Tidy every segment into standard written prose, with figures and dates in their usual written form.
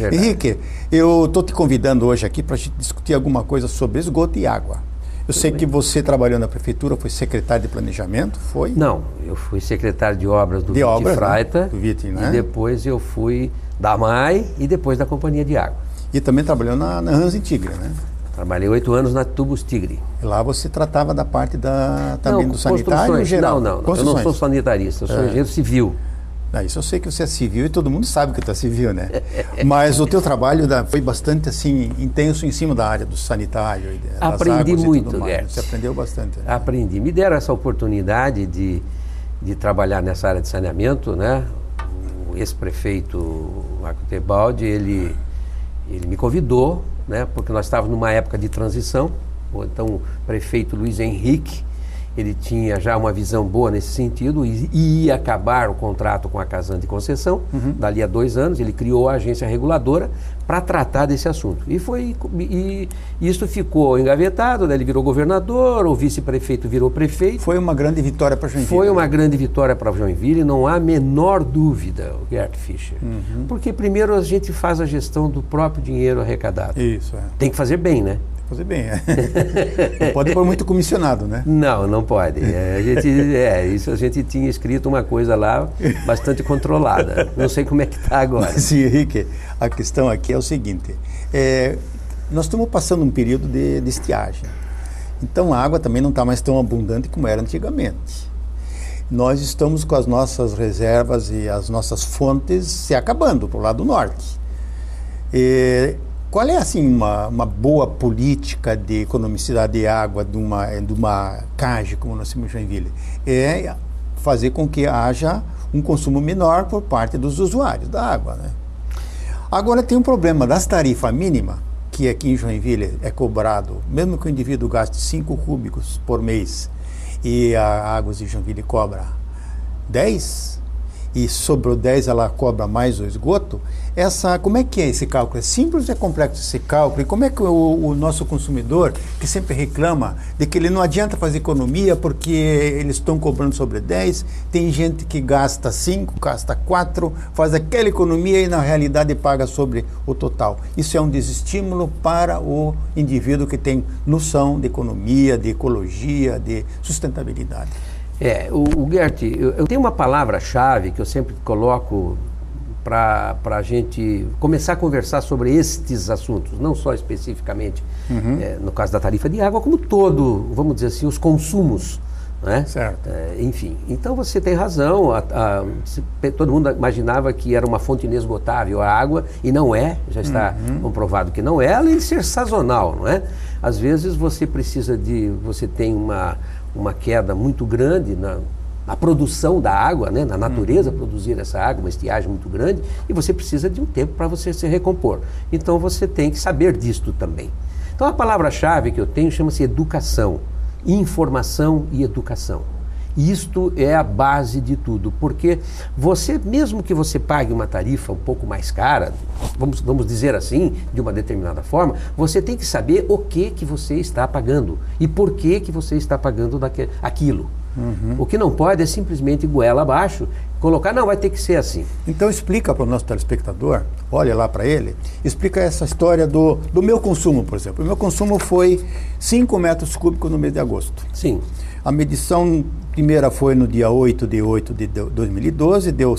verdade. Henrique, eu estou te convidando hoje aqui para a gente discutir alguma coisa sobre esgoto e água. Eu sei que você trabalhou na prefeitura, foi secretário de planejamento, foi? Não, eu fui secretário de obras do Vite Freita, né? Do Vite, né? E depois eu fui da MAI e depois da Companhia de Água. E também trabalhou na Hansa Tigre, né? Trabalhei 8 anos na Tubos Tigre. E lá você tratava da parte também do sanitário em geral? Não, eu não sou sanitarista, eu sou engenheiro civil. Isso eu sei que você é civil e todo mundo sabe que tu é civil, né? Mas o teu trabalho foi bastante assim intenso em cima da área do sanitário e das aprendi águas muito, e tudo mais. Gert. Você aprendeu bastante. Né? Aprendi. Me deram essa oportunidade de trabalhar nessa área de saneamento, né? O ex-prefeito Marco Tebaldi, ele me convidou, né? Porque nós estávamos numa época de transição. Então o prefeito Luiz Henrique, ele tinha já uma visão boa nesse sentido e ia acabar o contrato com a Casan de concessão, dali a 2 anos. Ele criou a agência reguladora para tratar desse assunto. E isso ficou engavetado, né? Ele virou governador, o vice-prefeito virou prefeito. Foi uma grande vitória para Joinville. Foi uma grande vitória para Joinville, não há a menor dúvida, Gert Fischer. Porque primeiro a gente faz a gestão do próprio dinheiro arrecadado. Isso, é. Tem que fazer bem, né? Fazer bem, Não pode pôr muito comissionado, né? Não pode. Isso a gente tinha escrito uma coisa lá bastante controlada. Não sei como é que está agora. Mas, Henrique, a questão aqui é o seguinte, nós estamos passando um período de estiagem. Então a água também não está mais tão abundante como era antigamente. Nós estamos com as nossas reservas e as nossas fontes se acabando para o lado norte. Qual é, assim, uma boa política de economicidade de água de uma CAGE, como nós temos em Joinville? É fazer com que haja um consumo menor por parte dos usuários da água, né? Agora tem um problema das tarifas mínimas, que aqui em Joinville é cobrado, mesmo que o indivíduo gaste 5 cúbicos por mês e a Águas de Joinville cobra 10, e sobre o 10 ela cobra mais o esgoto, como é que é esse cálculo? É simples ou é complexo esse cálculo? E como é que o nosso consumidor, que sempre reclama de que ele não adianta fazer economia porque eles estão cobrando sobre 10, tem gente que gasta 5, gasta 4, faz aquela economia e na realidade paga sobre o total. Isso é um desestímulo para o indivíduo que tem noção de economia, de ecologia, de sustentabilidade. O Gert, eu tenho uma palavra-chave que eu sempre coloco para a gente começar a conversar sobre estes assuntos, não só especificamente no caso da tarifa de água, como vamos dizer assim, os consumos, né? Certo. Enfim, então você tem razão, todo mundo imaginava que era uma fonte inesgotável a água, e não é, já está comprovado que não é, além de ser sazonal, não é? Às vezes você tem uma queda muito grande na produção da água, né? Na natureza produzir essa água, uma estiagem muito grande, e você precisa de um tempo para você se recompor. Então você tem que saber disto também. Então a palavra-chave que eu tenho chama-se educação, informação e educação. Isto é a base de tudo, porque mesmo que você pague uma tarifa um pouco mais cara, vamos dizer assim, de uma determinada forma, você tem que saber o que você está pagando e por que você está pagando aquilo. O que não pode é simplesmente goela abaixo, colocar, não, vai ter que ser assim. Então explica para o nosso telespectador, olha lá para ele, explica essa história do meu consumo, por exemplo. O meu consumo foi 5 metros cúbicos no mês de agosto. Sim. A medição primeira foi no dia 8 de 2012, deu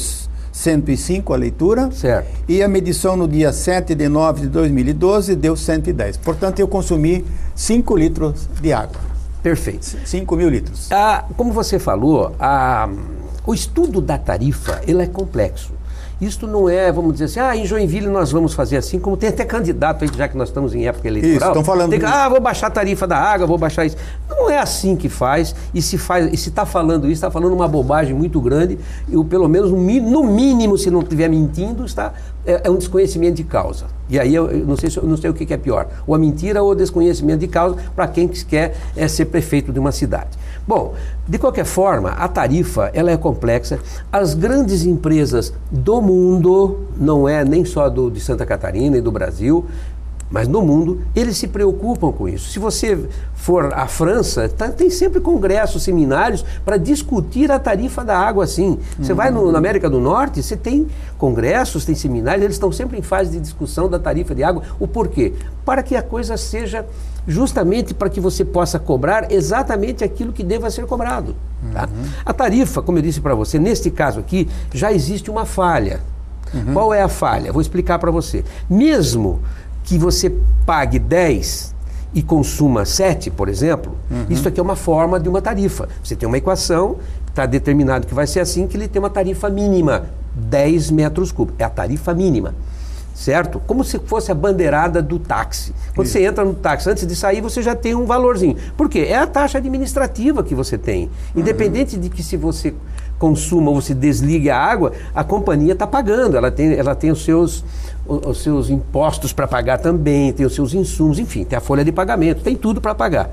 105 a leitura. Certo. E a medição no dia 7 de 9 de 2012 deu 110. Portanto, eu consumi 5 litros de água. Perfeito. 5.000 litros. Como você falou, o estudo da tarifa, ele é complexo. Isto não é, vamos dizer assim, em Joinville nós vamos fazer assim, como tem até candidato aí, já que nós estamos em época eleitoral. Isso, estão falando vou baixar a tarifa da água, vou baixar isso. Não é assim que faz, e se está falando isso, está falando uma bobagem muito grande, e pelo menos, no mínimo, se não estiver mentindo, é um desconhecimento de causa. E aí eu não sei o que é pior, ou a mentira ou o desconhecimento de causa para quem quer ser prefeito de uma cidade. Bom, de qualquer forma, a tarifa ela é complexa. As grandes empresas do mundo, não é nem só de Santa Catarina e do Brasil, Mas no mundo, eles se preocupam com isso. Se você for à França, tem sempre congressos, seminários para discutir a tarifa da água, assim. Você vai na América do Norte, você tem congressos, tem seminários, eles estão sempre em fase de discussão da tarifa de água. O porquê? Para que a coisa seja justamente para que você possa cobrar exatamente aquilo que deva ser cobrado. Tá? A tarifa, como eu disse para você, neste caso aqui, já existe uma falha. Qual é a falha? Vou explicar para você. Mesmo que você pague 10 e consuma 7, por exemplo, isso aqui é uma forma de uma tarifa. Você tem uma equação, está determinado que vai ser assim, que ele tem uma tarifa mínima, 10 metros cúbicos. É a tarifa mínima, certo? Como se fosse a bandeirada do táxi. Quando você entra no táxi, antes de sair, você já tem um valorzinho. Por quê? É a taxa administrativa que você tem. Independente de que se você consuma ou se desligue a água, a companhia está pagando. Ela tem os seus impostos para pagar também, tem os seus insumos, enfim, tem a folha de pagamento, tem tudo para pagar.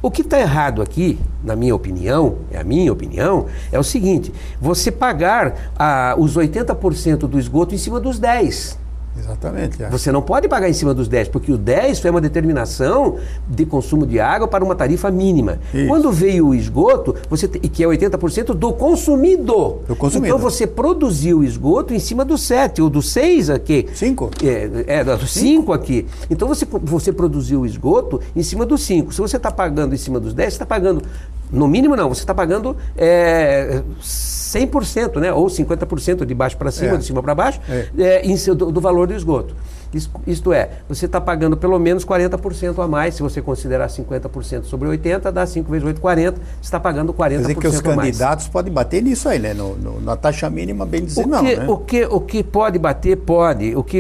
O que está errado aqui, na minha opinião, é o seguinte: você pagar os 80% do esgoto em cima dos 10%. Exatamente. É. Você não pode pagar em cima dos 10, porque o 10 foi uma determinação de consumo de água para uma tarifa mínima. Isso. Quando veio o esgoto, que é 80% do consumidor. Então você produziu o esgoto em cima do 7, ou do 6 aqui. 5? Do 5 aqui. Então você produziu o esgoto em cima do 5. Se você está pagando em cima dos 10, você está pagando, no mínimo não, você está pagando 100%, né? Ou 50% de baixo para cima, de cima para baixo, do valor do esgoto. Isto é, você está pagando pelo menos 40% a mais. Se você considerar 50% sobre 80, dá 5 vezes 8, 40, você está pagando 40% a mais. Quer dizer que os candidatos podem bater nisso aí, né? Na taxa mínima, bem dizer, não, né? O que pode bater, pode. O que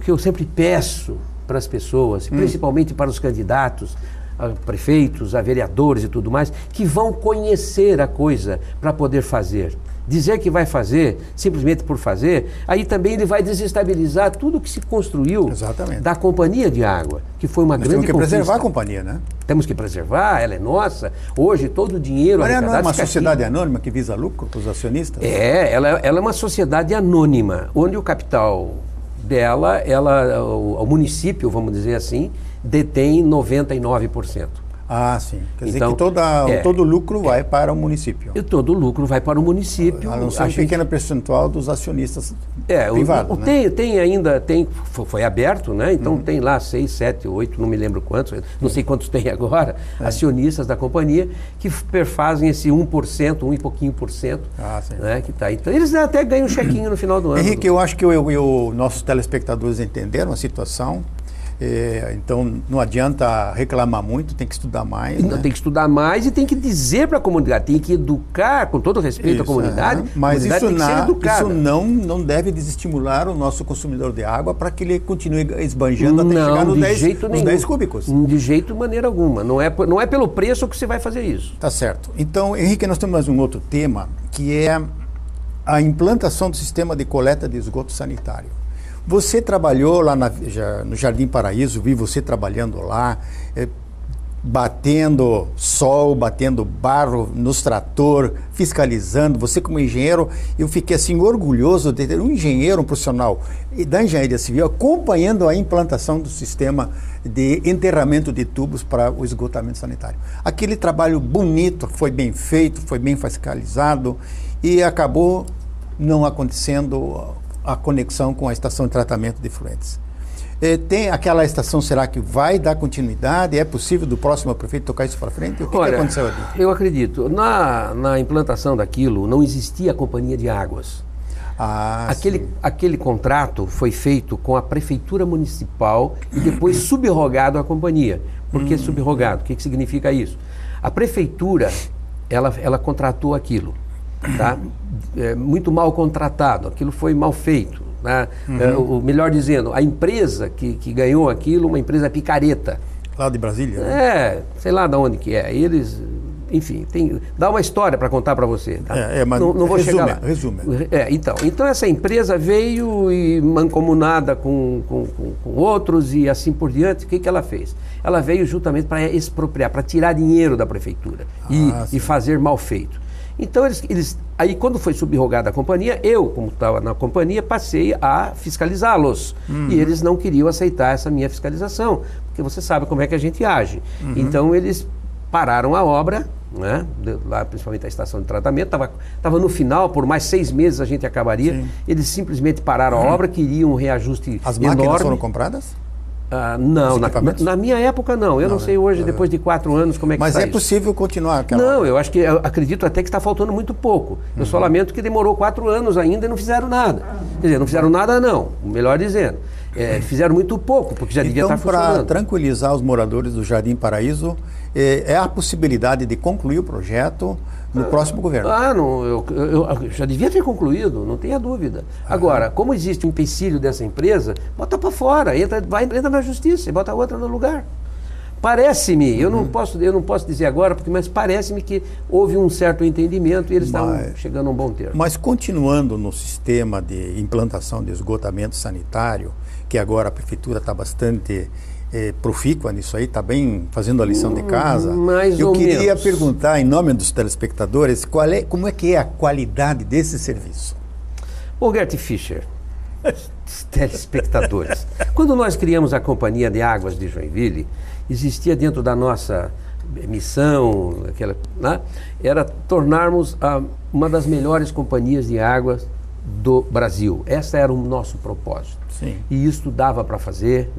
eu sempre peço para as pessoas, principalmente para os candidatos, a prefeitos, a vereadores e tudo mais, que vão conhecer a coisa para poder fazer. Dizer que vai fazer, simplesmente por fazer, aí também ele vai desestabilizar tudo que se construiu da companhia de água, que foi uma grande conquista. Temos que preservar a companhia, né? Temos que preservar, ela é nossa. Hoje todo o dinheiro arrecadado... Mas não é uma sociedade anônima que visa lucro para os acionistas? Ela é uma sociedade anônima, onde o capital dela, o município, vamos dizer assim, detém 99%. Ah, sim. Quer dizer que todo o lucro vai para o município. E todo o lucro vai para o município. A não ser um pequeno percentual dos acionistas privados. Foi aberto, né? Então tem lá 6, 7, 8, não me lembro quantos, não sei quantos tem agora, acionistas da companhia, que perfazem esse 1%, 1 e pouquinho por cento. Né, que tá. Então eles até ganham um chequinho no final do ano. Henrique, eu acho que nossos telespectadores entenderam a situação. Então não adianta reclamar muito, tem que estudar mais. Né? Tem que estudar mais e tem que dizer para a comunidade, tem que educar com todo respeito à comunidade. Mas isso não deve desestimular o nosso consumidor de água para que ele continue esbanjando até chegar nos 10 cúbicos. De jeito maneira alguma. Não é pelo preço que você vai fazer isso. Tá certo. Então, Henrique, nós temos mais um outro tema, que é a implantação do sistema de coleta de esgoto sanitário. Você trabalhou lá no Jardim Paraíso, vi você trabalhando lá, batendo sol, batendo barro nos trator, fiscalizando. Você como engenheiro, eu fiquei assim orgulhoso de ter um engenheiro, um profissional da engenharia civil acompanhando a implantação do sistema de enterramento de tubos para o esgotamento sanitário. Aquele trabalho bonito, foi bem feito, foi bem fiscalizado e acabou não acontecendo a conexão com a estação de tratamento de efluentes. Tem aquela estação, será que vai dar continuidade? É possível do próximo prefeito tocar isso para frente? O que aconteceu ali? Eu acredito. Na implantação daquilo, não existia a companhia de águas. Aquele contrato foi feito com a prefeitura municipal e depois subrogado à companhia. Por que subrogado? O que significa isso? A prefeitura, ela contratou aquilo. Tá? Muito mal contratado, aquilo foi mal feito, né? Melhor dizendo, a empresa que ganhou aquilo, uma empresa picareta. Lá de Brasília? Né? Sei lá de onde que é. Eles, enfim, dá uma história para contar para você. Tá? Mas não vou chegar lá. Resume. Então essa empresa veio e mancomunada com outros e assim por diante. O que ela fez? Ela veio justamente para expropriar, para tirar dinheiro da prefeitura e fazer mal feito. Então, aí quando foi subrogada a companhia, eu, como estava na companhia, passei a fiscalizá-los. E eles não queriam aceitar essa minha fiscalização, porque você sabe como é que a gente age. Então, eles pararam a obra, né? Lá, principalmente a estação de tratamento, estava no final, por mais 6 meses a gente acabaria. Sim. Eles simplesmente pararam a obra, queriam um reajuste enorme. As máquinas foram compradas? Não, na minha época não. Eu não sei hoje, depois de 4 anos, como é que está. Mas é possível continuar aquela... Não, eu acredito até que está faltando muito pouco. Eu só lamento que demorou 4 anos ainda e não fizeram nada. Quer dizer, não fizeram nada não, melhor dizendo. Fizeram muito pouco, porque já devia estar funcionando. Então, para tranquilizar os moradores do Jardim Paraíso, é a possibilidade de concluir o projeto no próximo governo? Eu já devia ter concluído, não tenha dúvida. Agora, como existe um empecilho dessa empresa, bota para fora, entra na justiça e bota outra no lugar. Parece-me, eu não posso dizer agora, mas parece-me que houve um certo entendimento e eles estavam chegando a um bom termo. Mas continuando no sistema de implantação de esgotamento sanitário, que agora a prefeitura está bastante profícua nisso aí, está bem fazendo a lição de casa. Eu queria perguntar, em nome dos telespectadores, como é que é a qualidade desse serviço? Ô, Gert Fischer, telespectadores, quando nós criamos a Companhia de Águas de Joinville, existia dentro da nossa missão, era tornarmos uma das melhores companhias de águas do Brasil. Esse era o nosso propósito. Sim. E isso dá para fazer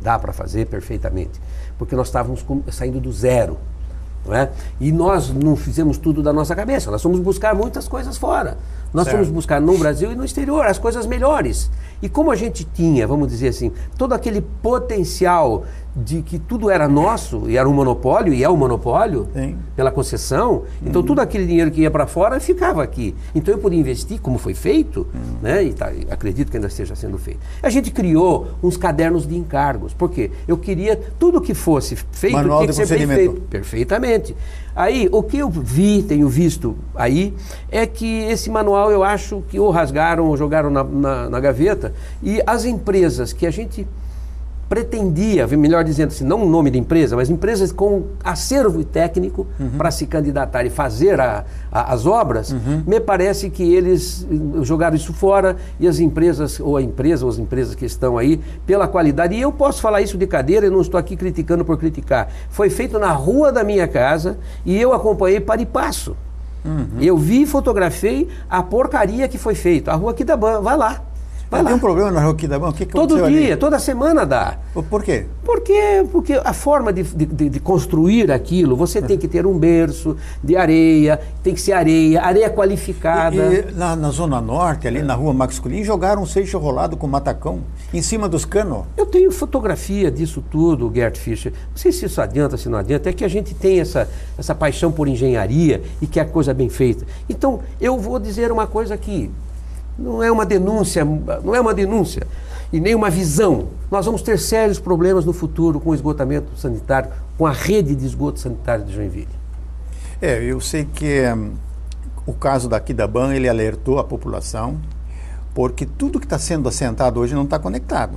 perfeitamente, porque nós estávamos saindo do zero, não é? E nós não fizemos tudo da nossa cabeça, nós fomos buscar muitas coisas fora. Nós fomos buscar no Brasil e no exterior as coisas melhores. E como a gente tinha, vamos dizer assim, todo aquele potencial de que tudo era nosso, e era um monopólio, e é um monopólio, sim, pela concessão, então tudo aquele dinheiro que ia para fora ficava aqui. Então eu podia investir, como foi feito, né? E acredito que ainda esteja sendo feito. A gente criou uns cadernos de encargos, porque eu queria tudo que fosse feito, manual tinha que ser bem feito. Perfeitamente. Aí, o que eu tenho visto aí, é que esse manual eu acho que ou rasgaram ou jogaram na gaveta, e as empresas que a gente pretendia, melhor dizendo assim, não o nome da empresa, mas empresas com acervo técnico para se candidatar e fazer as obras, me parece que eles jogaram isso fora e as empresas, ou as empresas que estão aí, pela qualidade, e eu posso falar isso de cadeira, eu não estou aqui criticando por criticar, foi feito na rua da minha casa e eu acompanhei para e passo. Eu vi e fotografei a porcaria que foi feita, a Rua Aquidabã, vai lá. Tem um problema na Rua Aquidabã? O que todo dia, ali? Toda semana dá. Por quê? Porque a forma de construir aquilo, você tem que ter um berço de areia, tem que ser areia qualificada. E na Zona Norte, ali na Rua Max Culin, jogaram um seixo rolado com matacão em cima dos canos. Eu tenho fotografia disso tudo, Gert Fischer. Não sei se isso adianta, se não adianta, é que a gente tem essa paixão por engenharia e quer coisa bem feita. Então, eu vou dizer uma coisa aqui. Não é uma denúncia e nem uma visão. Nós vamos ter sérios problemas no futuro com o esgotamento sanitário, com a rede de esgoto sanitário de Joinville. Eu sei que o caso da Aquidabã, ele alertou a população, porque tudo que está sendo assentado hoje não está conectado.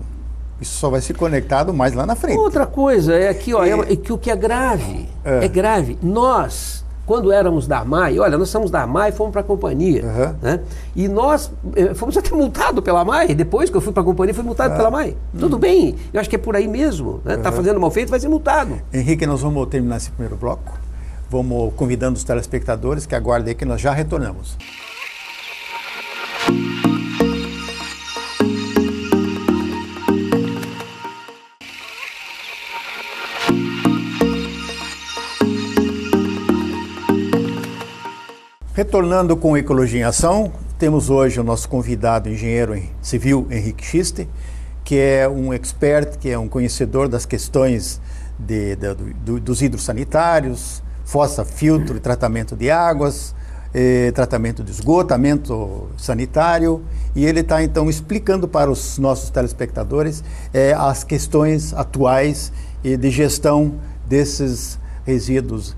Isso só vai ser conectado mais lá na frente. Outra coisa é que, é que o que é grave, é grave. Nós, quando éramos da AMAI, nós somos da AMAI e fomos para a companhia. Né? E nós fomos até multados pela AMAI. Depois que eu fui para a companhia, fui multado pela AMAI. Tudo bem, eu acho que é por aí mesmo. Está fazendo mal feito, vai ser multado. Henrique, nós vamos terminar esse primeiro bloco. Vamos convidando os telespectadores que aguardem aí que nós já retornamos. Retornando com Ecologia em Ação, temos hoje o nosso convidado, engenheiro civil Henrique Schiste, que é um expert, que é um conhecedor das questões dos hidrossanitários, fossa, filtro e tratamento de águas, tratamento de esgotamento sanitário, e ele está então explicando para os nossos telespectadores as questões atuais de gestão desses resíduos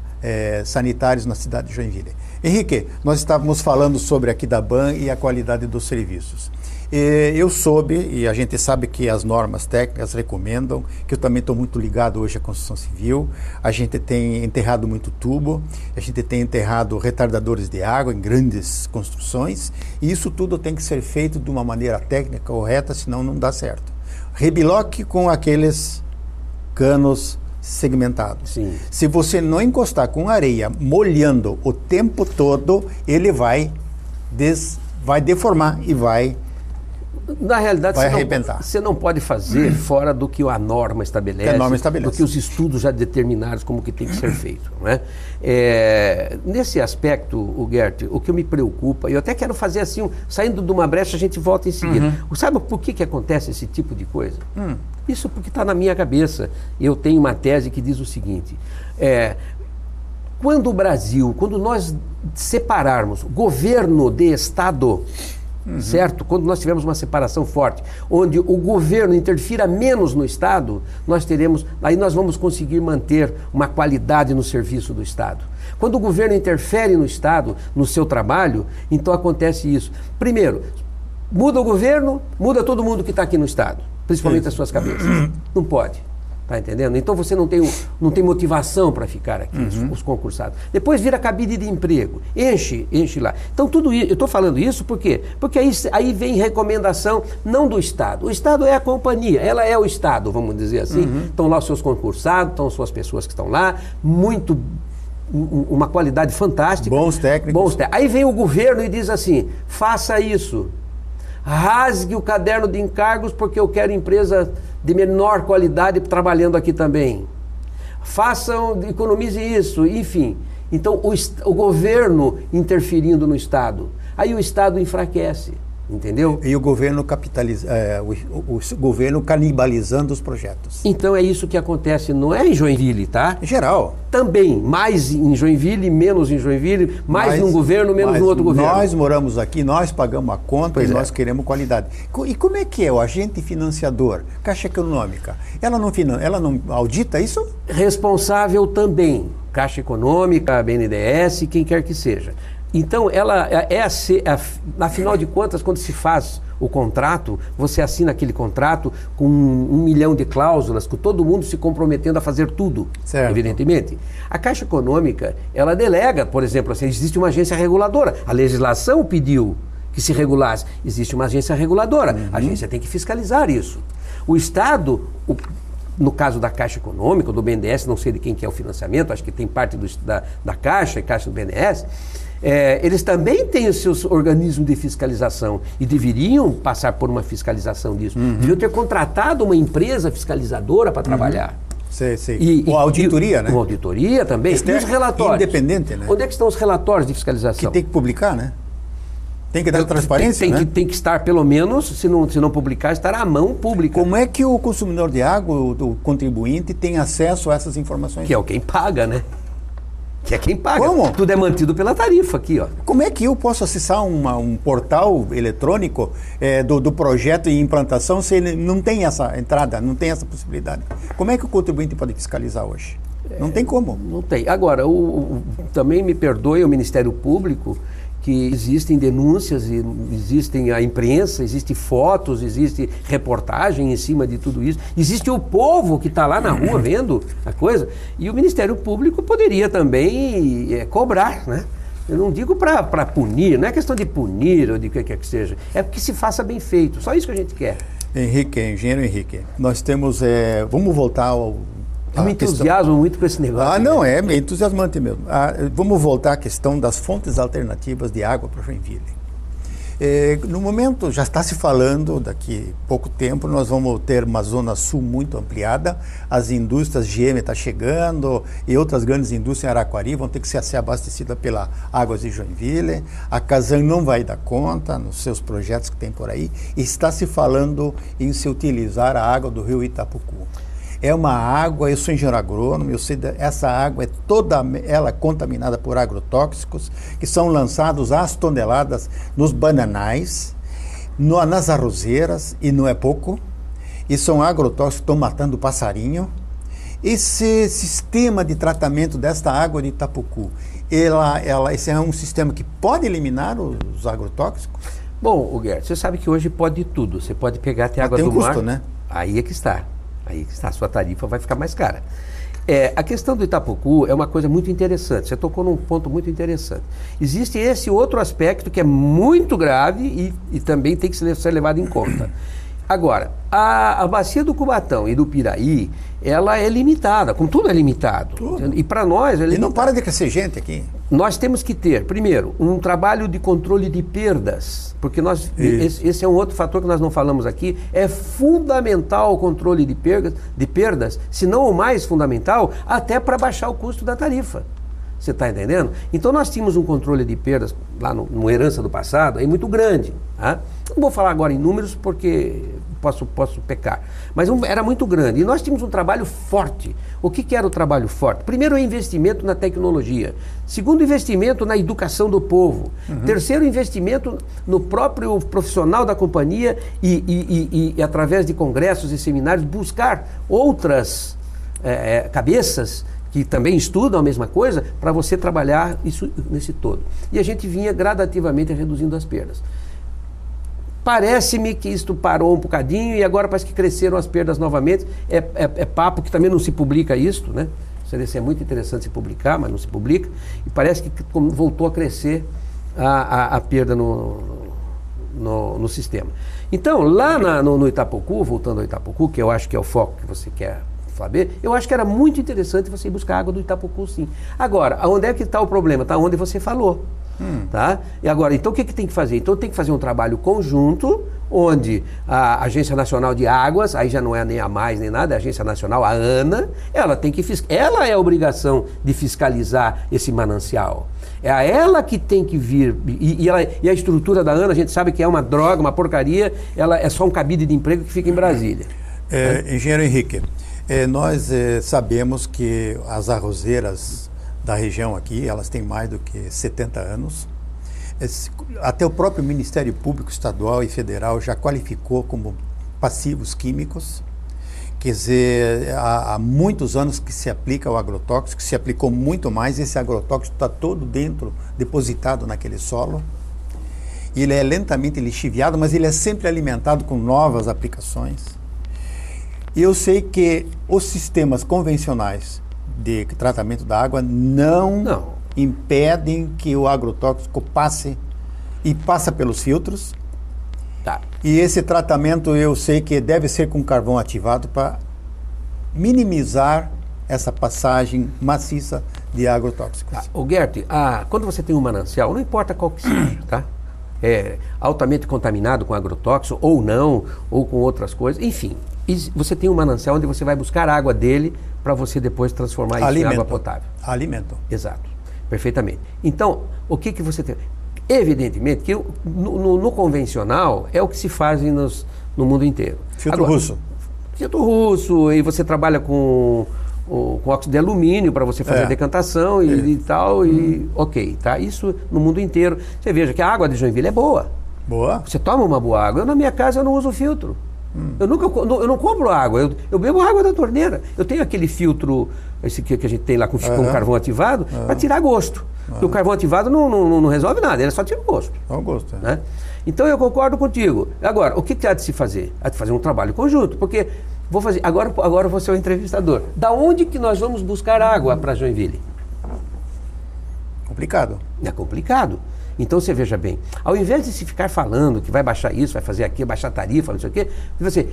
sanitários na cidade de Joinville. Henrique, nós estávamos falando sobre a Aquidabã e a qualidade dos serviços. Eu soube, e a gente sabe que as normas técnicas recomendam, que eu também estou muito ligado hoje à construção civil, a gente tem enterrado muito tubo, a gente tem enterrado retardadores de água em grandes construções, e isso tudo tem que ser feito de uma maneira técnica correta, senão não dá certo. Rebiloque com aqueles canos segmentados. Sim. Se você não encostar com areia molhando o tempo todo, ele vai deformar e vai... Na realidade, vai arrebentar. Você não pode fazer fora do que a norma estabelece, do que os estudos já determinaram como que tem que ser feito. Não é? Nesse aspecto, Gert, o que me preocupa, eu até quero fazer assim, saindo de uma brecha, a gente volta em seguida. Sabe por que acontece esse tipo de coisa? Isso porque está na minha cabeça. Eu tenho uma tese que diz o seguinte, quando o Brasil, quando nós separarmos governo de Estado, certo? Quando nós tivermos uma separação forte, onde o governo interfira menos no Estado, aí nós vamos conseguir manter uma qualidade no serviço do Estado. Quando o governo interfere no Estado, no seu trabalho, então acontece isso. Primeiro, muda o governo, muda todo mundo que está aqui no Estado, principalmente as suas cabeças. Não pode. Está entendendo? Então você não tem motivação para ficar aqui, os concursados. Depois vira cabide de emprego, enche lá. Então tudo isso, eu estou falando isso por quê? Porque aí vem recomendação não do Estado. O Estado é a companhia, ela é o Estado, vamos dizer assim. Estão lá os seus concursados, estão as suas pessoas que estão lá, uma qualidade fantástica. Bons técnicos. Aí vem o governo e diz assim, faça isso. Rasgue o caderno de encargos porque eu quero empresa de menor qualidade trabalhando aqui também. Economize isso, enfim. Então o governo interferindo no Estado. Aí o Estado enfraquece, entendeu? E o governo o governo canibalizando os projetos. Então é isso que acontece, não é em Joinville, tá? Em geral. Também, mais em Joinville, menos em Joinville, mais num governo, menos no outro governo. Nós moramos aqui, nós pagamos a conta e nós queremos qualidade. E como é que é o agente financiador, Caixa Econômica? Ela não audita isso? Responsável também, Caixa Econômica, BNDES, quem quer que seja. Então, afinal de contas, quando se faz o contrato, você assina aquele contrato com 1 milhão de cláusulas, com todo mundo se comprometendo a fazer tudo, certo. Evidentemente. A Caixa Econômica, ela delega, por exemplo, assim, existe uma agência reguladora, a legislação pediu que se regulasse, existe uma agência reguladora, a agência tem que fiscalizar isso. O Estado... No caso da Caixa Econômica, do BNDES, não sei de quem que é o financiamento, acho que tem parte da Caixa e Caixa do BNDES, eles também têm os seus organismos de fiscalização e deveriam passar por uma fiscalização disso. Deveriam ter contratado uma empresa fiscalizadora para trabalhar. Sei. Ou auditoria, né? Uma auditoria também. E os relatórios? Independente, né? Onde é que estão os relatórios de fiscalização? Que tem que publicar, né? Tem que dar transparência, né? Tem que estar, pelo menos, se não publicar, estar à mão pública. Como é que o consumidor de água, o contribuinte, tem acesso a essas informações? Que é quem paga, né? Que é quem paga. Como? Tudo é mantido pela tarifa aqui, ó. Como é que eu posso acessar um portal eletrônico do projeto e implantação se ele não tem essa entrada, não tem essa possibilidade? Como é que o contribuinte pode fiscalizar hoje? Não tem como. Não tem. Agora, também me perdoe o Ministério Público, que existem denúncias, existem a imprensa, existem fotos, existe reportagem em cima de tudo isso. Existe o povo que está lá na rua vendo a coisa. E o Ministério Público poderia também cobrar, né? Eu não digo para punir, não é questão de punir ou de o que quer que seja. É que se faça bem feito. Só isso que a gente quer. Engenheiro Henrique, nós temos... vamos voltar ao... Eu me entusiasmo muito com esse negócio. Não, é entusiasmante mesmo. Vamos voltar à questão das fontes alternativas de água para Joinville. No momento, já está se falando, daqui a pouco tempo, nós vamos ter uma zona sul muito ampliada, as indústrias GM está chegando e outras grandes indústrias em Araquari vão ter que ser abastecidas pela Águas de Joinville, a Casan não vai dar conta nos seus projetos que tem por aí, e está se falando em se utilizar a água do rio Itapucu. É uma água, eu sou engenheiro agrônomo, eu sei essa água é toda ela contaminada por agrotóxicos que são lançados às toneladas nos bananais, nas arrozeiras, e não é pouco, e são agrotóxicos que estão matando o passarinho. Esse sistema de tratamento desta água de Itapucu, esse é um sistema que pode eliminar os agrotóxicos? Bom, Gert, você sabe que hoje pode tudo. Você pode pegar até água do mar. Custo, né? Aí é que está. Aí é que está. A sua tarifa vai ficar mais cara. A questão do Itapocu é uma coisa muito interessante. Você tocou num ponto muito interessante. Existe esse outro aspecto que é muito grave e também tem que ser levado em conta. Agora, a bacia do Cubatão e do Piraí, ela é limitada, como tudo é limitado. Tudo. E para nós... E não para de crescer gente aqui. Nós temos que ter, primeiro, um trabalho de controle de perdas, porque esse é um outro fator que nós não falamos aqui. É fundamental o controle de perdas, se não o mais fundamental, até para baixar o custo da tarifa. Você está entendendo? Então nós tínhamos um controle de perdas lá no Herança do Passado, aí muito grande. Tá? Não vou falar agora em números porque posso pecar. Mas era muito grande. E nós tínhamos um trabalho forte. O que era o trabalho forte? Primeiro, o investimento na tecnologia. Segundo, investimento na educação do povo. Terceiro, investimento no próprio profissional da companhia e através de congressos e seminários, buscar outras cabeças que também estudam a mesma coisa, para você trabalhar isso nesse todo. E a gente vinha gradativamente reduzindo as perdas. Parece-me que isto parou um bocadinho e agora parece que cresceram as perdas novamente. É papo que também não se publica isto, né? Seria muito interessante se publicar, mas não se publica. E parece que voltou a crescer a perda no sistema. Então, lá no Itapocu, voltando ao Itapocu, que eu acho que é o foco que você quer saber, eu acho que era muito interessante você ir buscar água do Itapocu, sim. Agora, onde é que está o problema? Está onde você falou. Tá? E agora, então o que tem que fazer? Então tem que fazer um trabalho conjunto, onde a Agência Nacional de Águas, aí já não é nem a mais nem nada, é a Agência Nacional, a ANA, ela é a obrigação de fiscalizar esse manancial. É a ela que tem que vir, e a estrutura da ANA, a gente sabe que é uma droga, uma porcaria, ela é só um cabide de emprego que fica em Brasília. Engenheiro Henrique, nós sabemos que as arrozeiras da região aqui, elas têm mais do que 70 anos. Até o próprio Ministério Público Estadual e Federal já qualificou como passivos químicos. Quer dizer, há muitos anos que se aplica o agrotóxico, se aplicou muito mais, esse agrotóxico está todo dentro, depositado naquele solo. Ele é lentamente lixiviado, mas ele é sempre alimentado com novas aplicações. E eu sei que os sistemas convencionais de tratamento da água não impedem que o agrotóxico passa pelos filtros. Tá. E esse tratamento eu sei que deve ser com carvão ativado para minimizar essa passagem maciça de agrotóxicos. Gert, quando você tem um manancial, não importa qual que seja, tá? É altamente contaminado com agrotóxico ou não, ou com outras coisas, enfim. Você tem um manancial onde você vai buscar água dele para você depois transformar isso em água potável. Alimento. Exato, perfeitamente. Então, o que você tem? Evidentemente que no convencional é o que se faz no mundo inteiro. Filtro russo. Filtro russo, e você trabalha com óxido de alumínio para você fazer a decantação e tal, e ok, tá? Isso no mundo inteiro. Você veja que a água de Joinville é boa. Boa. Você toma uma boa água. Eu, na minha casa, eu não uso filtro. Eu não compro água, eu bebo água da torneira. Eu tenho aquele filtro, esse que a gente tem lá com carvão ativado, para tirar gosto. Porque o carvão ativado não resolve nada, ele só tira o gosto. Só o gosto, né? Então eu concordo contigo. Agora, o que há de se fazer? Há de fazer um trabalho conjunto, porque agora eu vou ser o entrevistador. Da onde que nós vamos buscar água para Joinville? Complicado. É complicado. Então você veja bem, ao invés de se ficar falando que vai baixar isso, vai fazer aquilo, baixar tarifa, não sei o quê,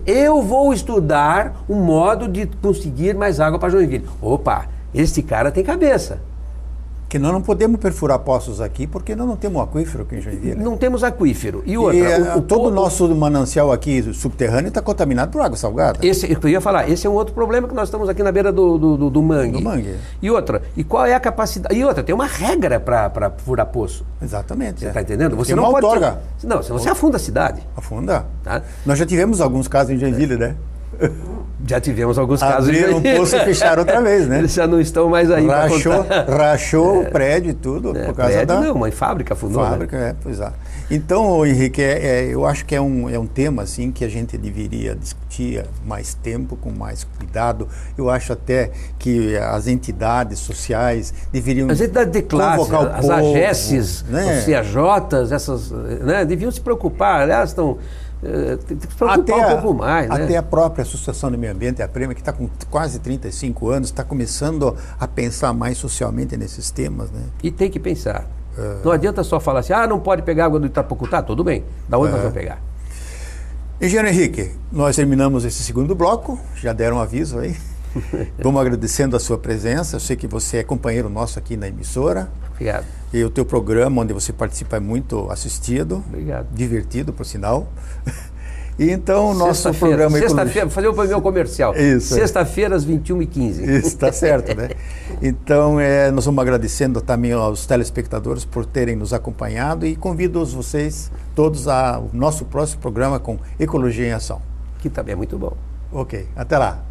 eu vou estudar um modo de conseguir mais água para Joinville. Opa, esse cara tem cabeça. Que nós não podemos perfurar poços aqui porque nós não temos aquífero aqui em Joinville. Não temos aquífero. E outra... todo o nosso manancial aqui subterrâneo está contaminado por água salgada. Eu ia falar, esse é um outro problema que nós estamos aqui na beira do mangue. Do mangue. E outra, qual é a capacidade... E outra, tem uma regra para furar poço. Exatamente. Você está entendendo? Você não pode... Não, você afunda a cidade. Afunda. Tá? Nós já tivemos alguns casos em Joinville, né? Já tivemos alguns casos. Abriram um poço e fecharam outra vez, né? Eles já não estão mais aí para contar. Rachou o prédio e tudo por causa prédio, da... Não, uma fábrica fundou. Fábrica, né? Pois é. Então, Henrique, eu acho que é um tema assim que a gente deveria discutir mais tempo, com mais cuidado. Eu acho até que as entidades sociais deveriam as entidades de classe, convocar o as povo, AGESs, né? os CAJs, essas, né, deviam se preocupar. Aliás, estão... tem que se preocupar um pouco mais, né? Até a própria Associação do Meio Ambiente, a Prema, que está com quase 35 anos, está começando a pensar mais socialmente nesses temas, né? E tem que pensar. Não adianta só falar assim, não pode pegar água do Itapocutá, tudo bem. Da onde nós vamos pegar? Engenheiro Henrique, nós terminamos esse segundo bloco, já deram um aviso aí. Vamos agradecendo a sua presença, eu sei que você é companheiro nosso aqui na emissora. Obrigado. E o teu programa, onde você participa, é muito assistido. Obrigado. Divertido, por sinal. E então, o nosso programa... Sexta-feira, vou fazer o meu comercial. Isso. Sexta-feira, às 21h15. Isso, está certo, né? Então, nós vamos agradecendo também aos telespectadores por terem nos acompanhado e convido vocês todos ao nosso próximo programa com Ecologia em Ação. Que também é muito bom. Ok, até lá.